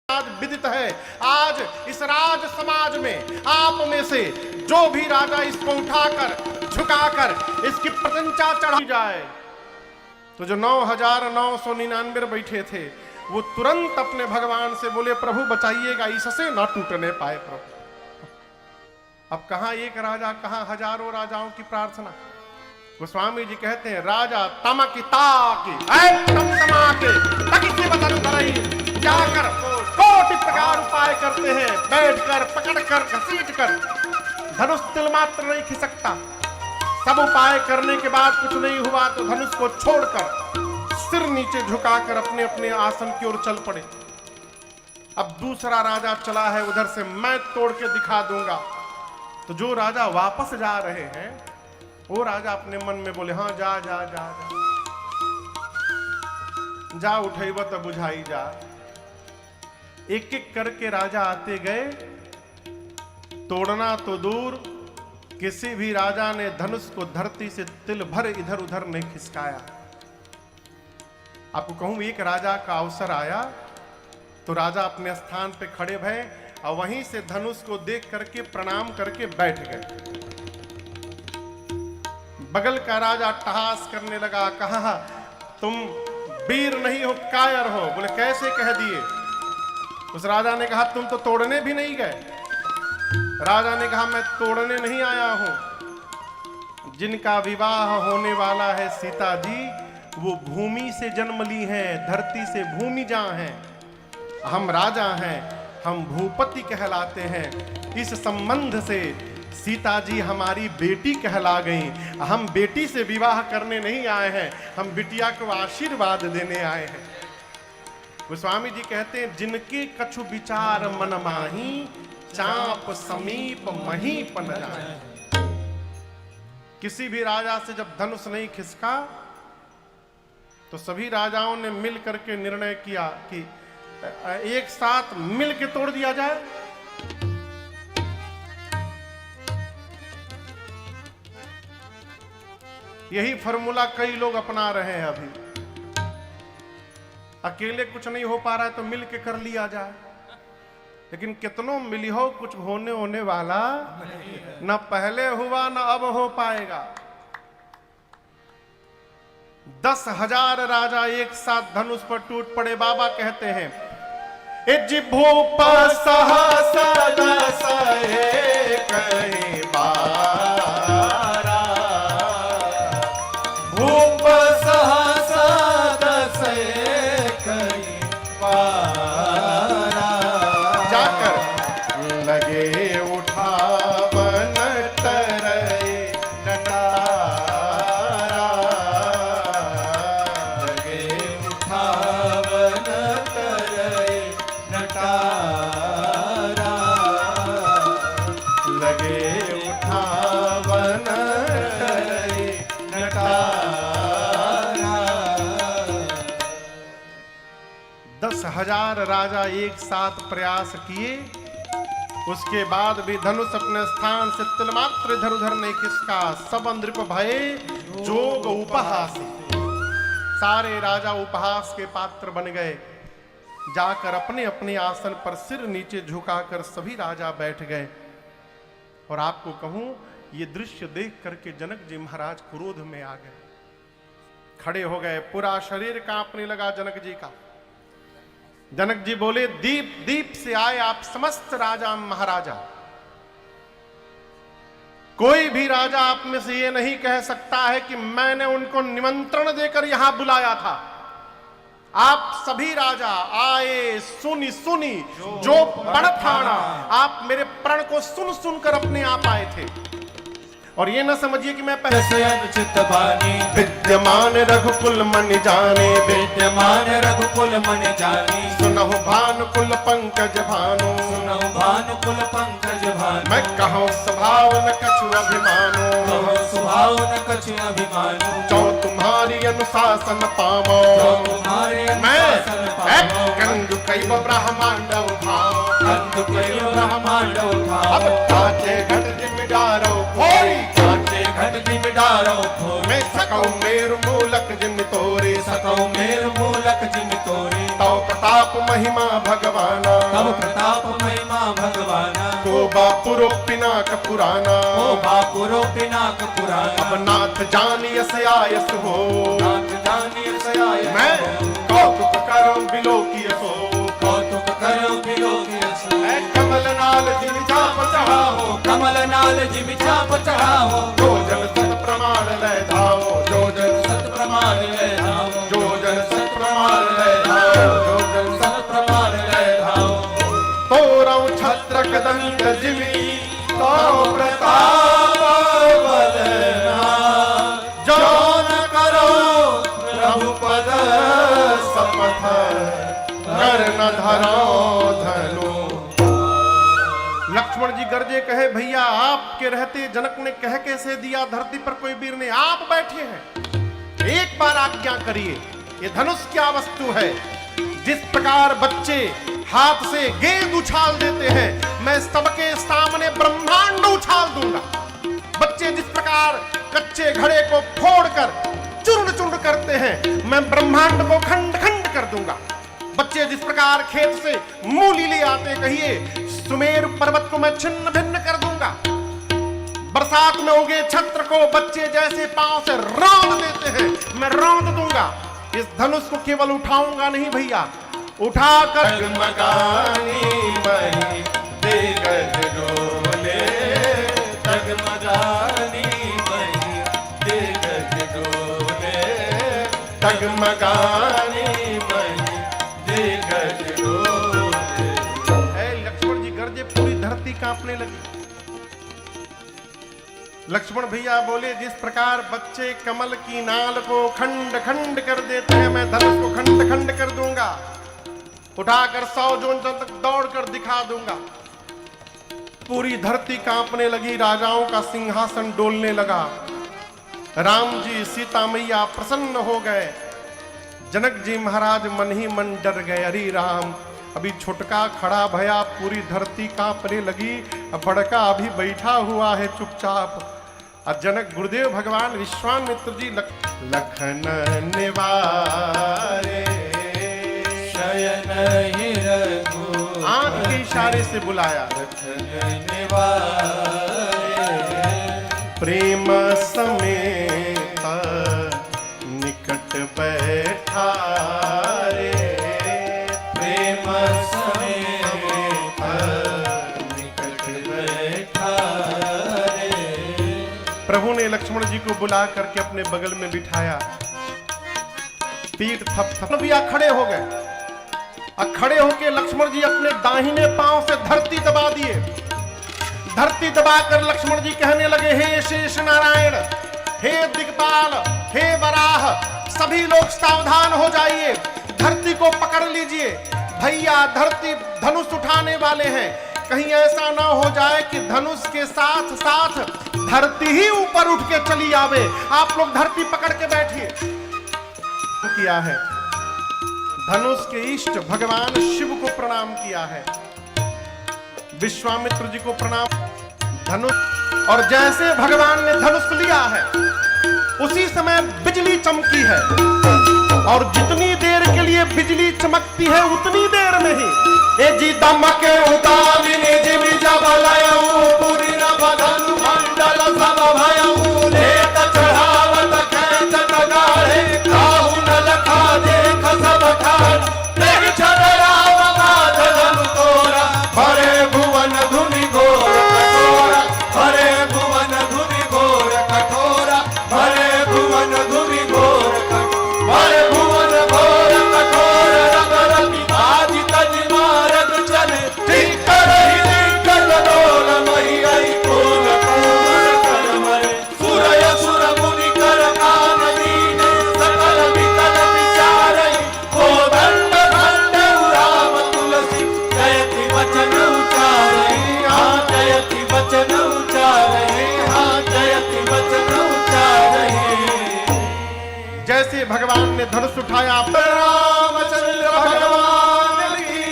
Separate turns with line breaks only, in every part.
आज विदित है। आज इस राज समाज में आप में से जो भी राजा इसको उठाकर झुकाकर इसकी प्रशंसा चढ़ाई जाए तो जो 9,999 बैठे थे वो तुरंत अपने भगवान से बोले प्रभु बचाइएगा, इससे ना टूटने पाए प्रभु। अब कहां एक राजा, कहां हजारों राजाओं की प्रार्थना। गोस्वामी जी कहते हैं राजा तमकी ताकी तमतमाके तकिसे बदन करई जाकर कोटि प्रकार उपाय करते हैं, बैठकर पकड़कर घसीटकर धनुष तिल मात्र नहीं खिसकता। सब उपाय करने के बाद कुछ नहीं हुआ तो धनुष को छोड़कर सिर नीचे झुकाकर अपने अपने आसन की ओर चल पड़े। अब दूसरा राजा चला है, उधर से मैं तोड़ के दिखा दूंगा। तो जो राजा वापस जा रहे हैं वो राजा अपने मन में बोले हाँ जा जा जा जा जा उठेब तो बुझाई जा। एक एक करके राजा आते गए, तोड़ना तो दूर, किसी भी राजा ने धनुष को धरती से तिल भर इधर उधर नहीं खिसकाया। आपको कहूं एक राजा का अवसर आया तो राजा अपने स्थान पे खड़े भये और वहीं से धनुष को देख करके प्रणाम करके बैठ गए। बगल का राजा टहास करने लगा, कहा तुम वीर नहीं हो कायर हो। बोले कैसे कह दिए? उस राजा ने कहा तुम तो तोड़ने भी नहीं गए। राजा ने कहा मैं तोड़ने नहीं आया हूं, जिनका विवाह होने वाला है सीता जी वो भूमि से जन्म ली हैं, धरती से भूमि जहां हैं। हम राजा हैं, हम भूपति कहलाते हैं। इस संबंध से सीता जी हमारी बेटी कहला गई। हम बेटी से विवाह करने नहीं आए हैं, हम बिटिया को आशीर्वाद देने आए हैं। गोस्वामी जी कहते हैं जिनके कछु विचार मन माही चाप समीप महीप न जाए। किसी भी राजा से जब धनुष नहीं खिसका तो सभी राजाओं ने मिल करके निर्णय किया कि एक साथ मिल के तोड़ दिया जाए। यही फॉर्मूला कई लोग अपना रहे हैं। अभी अकेले कुछ नहीं हो पा रहा है तो मिल के कर लिया जाए, लेकिन कितनों मिली हो कुछ होने वाला न पहले हुआ न अब हो पाएगा। 10,000 राजा एक साथ धनुष पर टूट पड़े। बाबा कहते हैं भूप सहसा दस कहीं बारा, भूप सहसा दस कहीं बारा, जाकर लगे उठावन तरय नटारा, लगे उठावन तरय नटारा, लगे उठावन तरय नटारा। 10,000 राजा एक साथ प्रयास किए, उसके बाद भी धनुष अपने स्थान से तिलमात्र इधर उधर नहीं खिसका। सब नृप भये जोग उपहासी। सारे राजा उपहास के पात्र बन गए। जाकर अपने अपने आसन पर सिर नीचे झुकाकर सभी राजा बैठ गए। और आपको कहूं ये दृश्य देख करके जनक जी महाराज क्रोध में आ गए, खड़े हो गए। पूरा शरीर कांपने लगा जनक जी का। जनक जी बोले दीप दीप से आए आप समस्त राजा महाराजा। कोई भी राजा आप में से ये नहीं कह सकता है कि मैंने उनको निमंत्रण देकर यहां बुलाया था। आप सभी राजा आए सुनी सुनी जो बड़ ठाना, आप मेरे प्रण को सुन सुनकर अपने आप आए थे। और ये ना समझिए कि मैं पहले
अनुचित बानी,
विद्यमान रघुकुल मन जाने,
विद्यमान रघुकुल मन जानी,
सुनहु भानुकुल पंकज भानु,
सुनहु भानुकुल पंकज भानु,
मैं कहूँ स्वभाव न कछु अभिमानो,
कहूँ स्वभाव न कछु अभिमानो,
जो तुम्हारी अनुशासन पावो,
जो तुम्हारे अनुशासन पावो,
कंदु कैव ब्रह्मांड उठाओ,
कंदु कैव ब्रह्मांड उठाओ,
अब काचे घट जिम्मेदारो भोरी,
काचे घट जिम्मेदारो भोरी,
मैं सकौ मेरु मूलक जिम तोरे,
सकौ मेरु मूलक जिम तोरे,
तौ प्रताप महिमा भगवाना, बापुरो पिनाक पुराना,
हो बापुरो पिनाक पुराना,
अब नाथ जानियस आयस हो,
नाथ जानियस आयस
मैं कौतुक करो बिलोकियसो,
कौतुक करो बिलोकियसो,
ऐ कमल नाल जिन चाप चढ़ाओ,
कमल नाल जिम चाप चढ़ाओ,
जो जन सत प्रमाण लय धाओ, जो जन
सत प्रमाण लय धाओ,
जो जन सत प्रमाण लय धाओ,
जो जन सत प्रमाण लय धाओ,
तोरऊ छत्र कदंड जिमी, तोरऊ प्रताप बलना, जो न करो प्रभु पद सपथ, घर न धरो धनु। लक्ष्मण जी गरजे कहे, भैया आपके रहते जनक ने कह कैसे दिया, धरती पर कोई वीर नहीं, आप बैठे हैं, एक बार आज्ञा करिए। ये धनुष क्या वस्तु है? जिस प्रकार बच्चे हाथ से गेंद उछाल देते हैं, मैं सबके सामने ब्रह्मांड उछाल दूंगा। बच्चे जिस प्रकार कच्चे घड़े को फोड़कर चूर्ण चूर्ण करते हैं, मैं ब्रह्मांड को खंड खंड कर दूंगा। बच्चे जिस प्रकार खेत से मूली ले आते, कहिए सुमेर पर्वत को मैं छिन्न भिन्न कर दूंगा। बरसात में उगे छत्र को बच्चे जैसे पांव से रौंद देते हैं, मैं रौंद दूंगा। इस धनुष को केवल उठाऊंगा नहीं भैया, उठाकर
डगमगानी मही देगज डोले, डगमगानी मही देगज डोले, डगमगानी मही देगज डोले।
ऐ लक्ष्मण जी गरजे, पूरी धरती कांपने लगी। लक्ष्मण भैया बोले, जिस प्रकार बच्चे कमल की नाल को खंड खंड कर देते हैं, मैं धनुष को खंड खंड कर दूंगा, उठाकर 100 जोन तक दौड़कर दिखा दूंगा। पूरी धरती कांपने लगी, राजाओं का सिंहासन डोलने लगा। राम जी सीता मैया प्रसन्न हो गए। जनक जी महाराज मन ही मन डर गए, अरे राम अभी छुटका खड़ा भया, पूरी धरती कांपने लगी, अब बड़का अभी बैठा हुआ है चुपचाप। और जनक गुरुदेव भगवान विश्वामित्र जी लखन निवारे
शयन ही रघु,
आंख के इशारे से बुलाया,
लखन निवारे
प्रेम समेत निकट बैठा रे,
प्रेम समेत निकट बैठा रे।
प्रभु ने लक्ष्मण जी को बुला करके अपने बगल में बिठाया। पीठ थप थप भैया खड़े हो गए। और खड़े होके लक्ष्मण जी अपने दाहिने पांव से धरती दबा दिए। धरती दबाकर लक्ष्मण जी कहने लगे, हे शेष नारायण, हे दिग्पाल, हे वराह, सभी लोग सावधान हो जाइए, धरती को पकड़ लीजिए। भैया धरती धनुष उठाने वाले हैं, कहीं ऐसा ना हो जाए कि धनुष के साथ साथ धरती ही ऊपर उठ के चली आवे। आप लोग धरती पकड़ के बैठिए। किया है धनुष के इष्ट भगवान शिव को प्रणाम किया है, विश्वामित्र जी को प्रणाम। धनुष और जैसे भगवान ने धनुष लिया है, उसी समय बिजली चमकी है, और जितनी देर के लिए बिजली चमकती है उतनी देर में ही ए जी दमके उताविनी जिमि जबलयऊ पुरी नभधनु मंडल सब भयऊ लेत चढ़ावत खेचत गाढ़े काहू न लखा देख सब ठान तेहि छल राव माध धनु तोरा
हरे भुवन धुनि घोर कठोरा, हरे भुवन धुनि घोर कठोरा, हरे भुवन धुनि घोर कठोरा, हरे भुवन घोर कठोर रगरति बाजि तजि मारग चले ठीक करहि निकट डोल मही आई कोल कोल कर मरे सुरय सुर मुनि कर कान दीने सकल विकल विचारहि हो दंड खंड राम तुलसी जयति वचन उचारहि हाँ जयति वचन उचारहि हाँ जयति वचन उचारहि।
जैसे भगवान ने धनुष उठाया, रामचंद्र भगवान की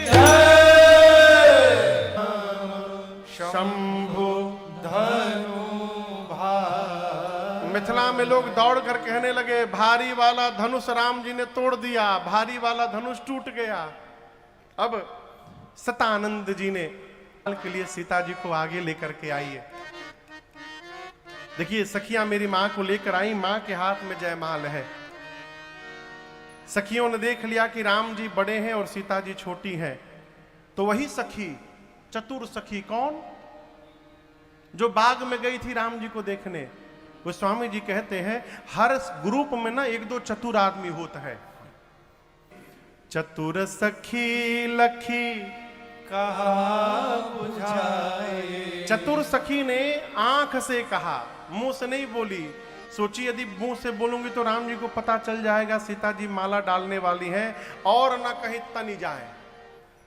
जय। शंभु
धनु भार
मिथिला में लोग दौड़ कर कहने लगे, भारी वाला धनुष राम जी ने तोड़ दिया, भारी वाला धनुष टूट गया। अब सतानंद जी ने के लिए सीता जी को आगे लेकर के आई है। देखिए सखियां मेरी मां को लेकर आई, मां के हाथ में जयमाल है। सखियों ने देख लिया कि राम जी बड़े हैं और सीता जी छोटी हैं, तो वही सखी, चतुर सखी कौन, जो बाग में गई थी राम जी को देखने। गोस्वामी जी कहते हैं हर ग्रुप में ना एक दो चतुर आदमी होता है। चतुर सखी लखी
कहा बुझाए।
चतुर सखी ने आंख से कहा, मुंह से नहीं बोली। सोची यदि मुंह से बोलूंगी तो राम जी को पता चल जाएगा सीता जी माला डालने वाली हैं और ना कहीं तनी जाए,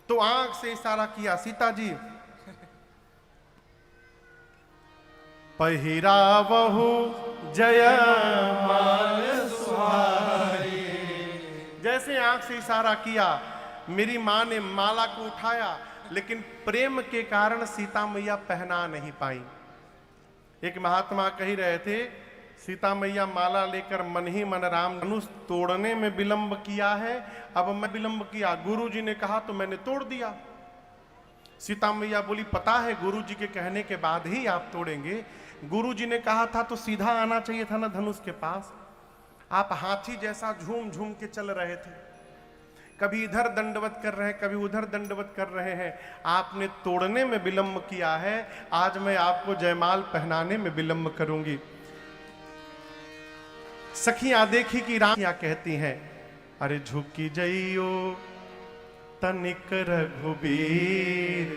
तो आंख से इशारा किया, सीता जी पहिरावहु जयमाल सुहाई। जैसे आंख से इशारा किया, मेरी मां ने माला को उठाया, लेकिन प्रेम के कारण सीता मैया पहना नहीं पाई। एक महात्मा कह रहे थे, सीता मैया माला लेकर मन ही मन राम धनुष तोड़ने में विलंब किया है, अब मैं विलंब किया, गुरु जी ने कहा तो मैंने तोड़ दिया। सीता मैया बोली, पता है गुरु जी के कहने के बाद ही आप तोड़ेंगे, गुरु जी ने कहा था तो सीधा आना चाहिए था ना धनुष के पास। आप हाथी जैसा झूम झूम के चल रहे थे, कभी इधर दंडवत कर रहे हैं, कभी उधर दंडवत कर रहे हैं, आपने तोड़ने में विलंब किया है, आज मैं आपको जयमाल पहनाने में विलंब करूंगी। सखियां देखी कि राम क्या कहती हैं, अरे झुकी जइयो तनिक रघुबीर,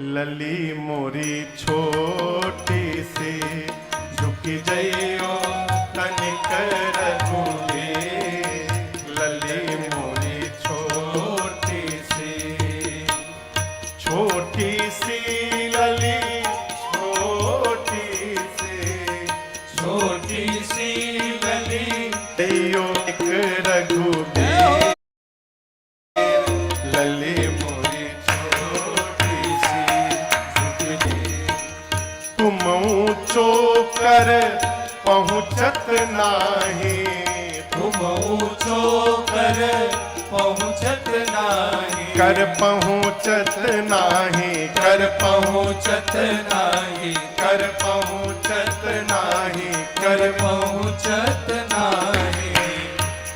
लली मोरी छोटी सी, झुकी जइयो तनिक रघुबीर, लली मोरी छोटी सी, छोटी सी लली छोटी सी,
छोटी सी लली
जइयो एक रघुबीर, लली मोरी छोटी सी, तुम ऊंचो कर पहुंचत नाही,
तुम ऊंचो कर पहुंचत नाही,
कर पहुंचत नाही, कर
पहुंचत नाही,
कर पहुंचत नाही,
कर पहुंचत नाही।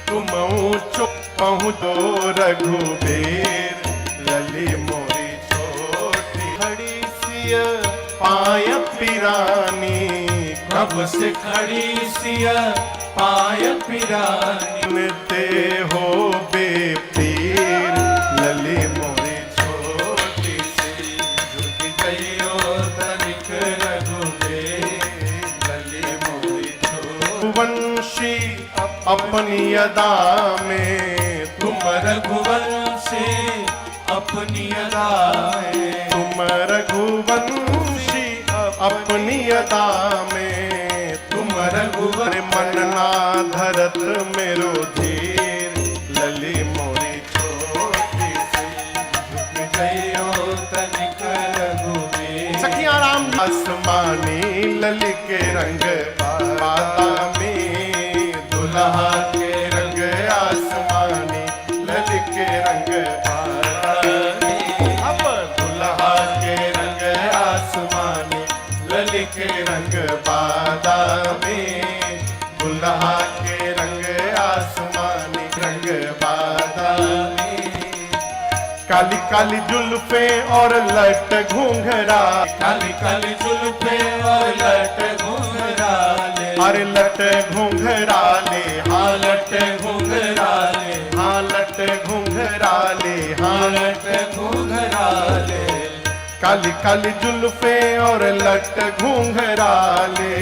तुम ऊंचो पहुंचो रघुबीर, लली मोरी छोटी, खड़ी सिय पाय पिरानी,
कब से खड़ी सिया पाय पिरानी,
ते हो बेपीर, लली मोरी छोटी सी,
झुक गइयो तनिक रघुबीर, लली मोरी छोटी।
वंशी अपनी अदा में,
तुम रघुवंशी अपनी अदा में,
तुम रघुवंशी अपनी अदा में,
तुम रघुवर
मन ना धरत मेरो धीर, लली मोरी छोटी सी,
झुक गइयो तनिक रघुबीर।
सखियां राम आसमानी लली के रंग बाता में, दुल्हा के रंग आसमानी लली के रंग बाता में, अब दुल्हा के रंग आसमानी लली के रंग बादा में, दुल्हा के रंग आसमानी रंग बादा में, काली काली जुल्फे और लट घूंघरा,
काली काली जुल्फे और लट घुंघराले,
अरे लट घूंघरा ले,
हाँ लट घुंघराले,
हाँ लट घूंघरा ले, हाँ
लट घुंघराले,
काली काली जुल्फे और लट घूंघरा ले,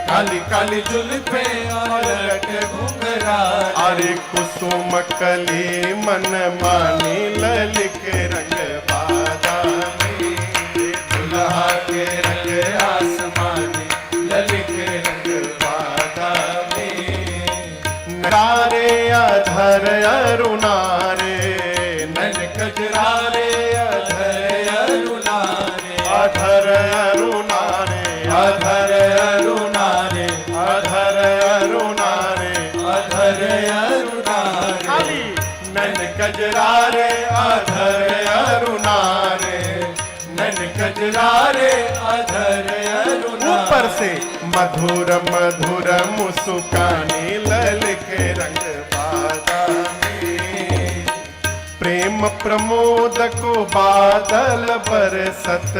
काली काली जुल्फे और लट घुंघराले,
अरे कुसुम कली मन मानी ललिक रंग बादा में,
दुल्हा के रंग आसमानी ललित रंग बादा में,
नारे अधर अरुणारे,
नन कजरारे अधर अरुणारे,
अधर अरुणारे,
अधर अरुणारे,
अधर अरुणारे,
अधर अरुणारे,
नन कजरारे अधर अरुणारे,
नन कजरारे अधर अरुणा।
ऊपर से मधुर मधुर मुस्कानी लल के रंग बादामी। प्रेम प्रमोद को बादल बरसत,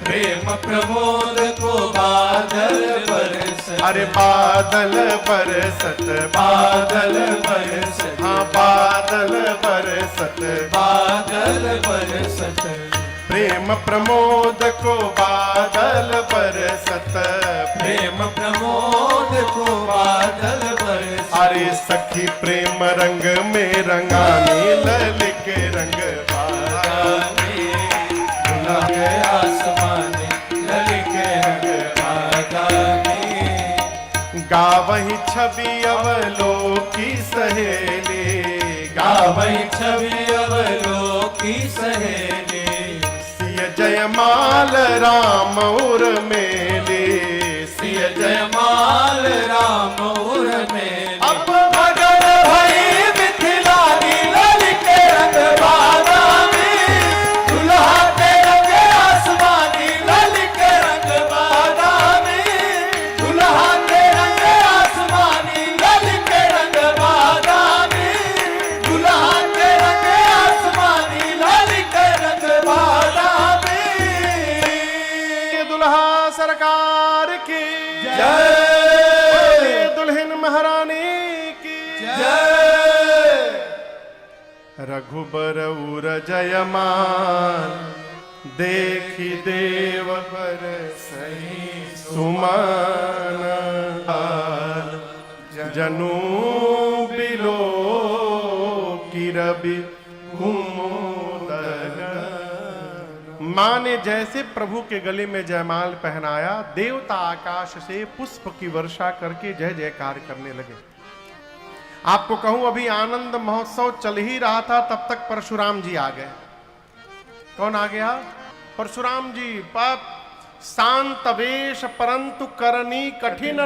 प्रेम प्रमोद को बादल बरसत।
अरे बादल बरसत,
बादल बरसत।
हाँ बादल बरसत,
बादल बरसत।
प्रेम प्रमोद को बादल बरसत।
प्रेम प्रमोद को बादल बरसत।
अरे सखी प्रेम रंग में रंगानी लल के रंग बादामी।
लगे आसमानी लल के रंग बादामी।
गावही छवि अवलोकी सहेली,
गावही छवि अवलोकी सहेली।
सिय जयमाल राम उर मेली,
सिय जयमाल राम उर मेली।
अब
मगन भई मिथिलानी लल के रंग बादामी। दुल्हा के रंग आसमानी लल के रंग बादामी। दुल्हा के रंग आसमानी लल के रंग बादामी। दुल्हा के रंग आसमानी लल के रंग बादामी।
ये दुल्हा सरकार की
जय।
दुल्हन महारानी की
जय।
रघुबर उर जयमान देखी देव बर सही सुमान। जनु बिलो की रवि कुमुदन। माँ ने जैसे प्रभु के गले में जयमाल पहनाया, देवता आकाश से पुष्प की वर्षा करके जय जयकार करने लगे। आपको कहूं, अभी आनंद महोत्सव चल ही रहा था, तब तक परशुराम जी आ गए। कौन आ गया? परशुराम जी। शांत वेश परंतु करनी कठिन